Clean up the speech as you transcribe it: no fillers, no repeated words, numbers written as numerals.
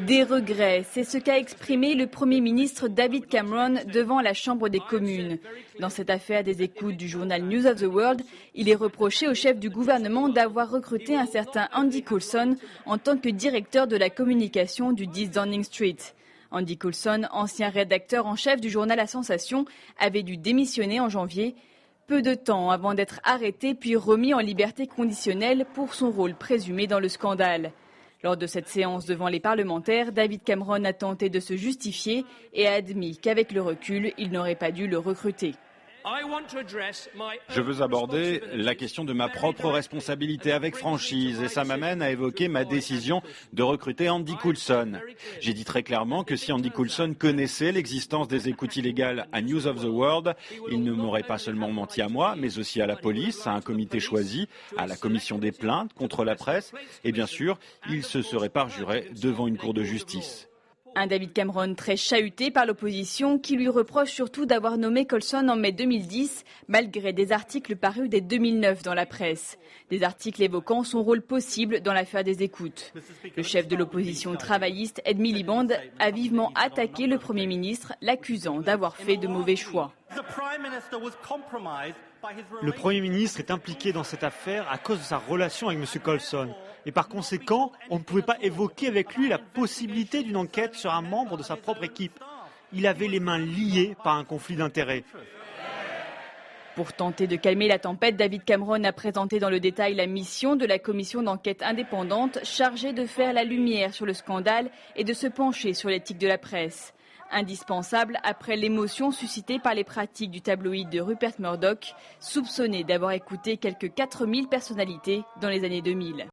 Des regrets, c'est ce qu'a exprimé le Premier ministre David Cameron devant la Chambre des communes. Dans cette affaire des écoutes du journal News of the World, il est reproché au chef du gouvernement d'avoir recruté un certain Andy Coulson en tant que directeur de la communication du 10 Downing Street. Andy Coulson, ancien rédacteur en chef du journal La Sensation, avait dû démissionner en janvier, peu de temps avant d'être arrêté puis remis en liberté conditionnelle pour son rôle présumé dans le scandale. Lors de cette séance devant les parlementaires, David Cameron a tenté de se justifier et a admis qu'avec le recul, il n'aurait pas dû le recruter. Je veux aborder la question de ma propre responsabilité avec franchise et ça m'amène à évoquer ma décision de recruter Andy Coulson. J'ai dit très clairement que si Andy Coulson connaissait l'existence des écoutes illégales à News of the World, il ne m'aurait pas seulement menti à moi, mais aussi à la police, à un comité choisi, à la commission des plaintes contre la presse et bien sûr, il se serait parjuré devant une cour de justice. Un David Cameron très chahuté par l'opposition qui lui reproche surtout d'avoir nommé Coulson en mai 2010 malgré des articles parus dès 2009 dans la presse. Des articles évoquant son rôle possible dans l'affaire des écoutes. Le chef de l'opposition travailliste Ed Miliband a vivement attaqué le Premier ministre, l'accusant d'avoir fait de mauvais choix. Le Premier ministre est impliqué dans cette affaire à cause de sa relation avec M. Coulson. Et par conséquent, on ne pouvait pas évoquer avec lui la possibilité d'une enquête sur un membre de sa propre équipe. Il avait les mains liées par un conflit d'intérêts. Pour tenter de calmer la tempête, David Cameron a présenté dans le détail la mission de la commission d'enquête indépendante chargée de faire la lumière sur le scandale et de se pencher sur l'éthique de la presse. Indispensable après l'émotion suscitée par les pratiques du tabloïd de Rupert Murdoch, soupçonné d'avoir écouté quelques 4000 personnalités dans les années 2000.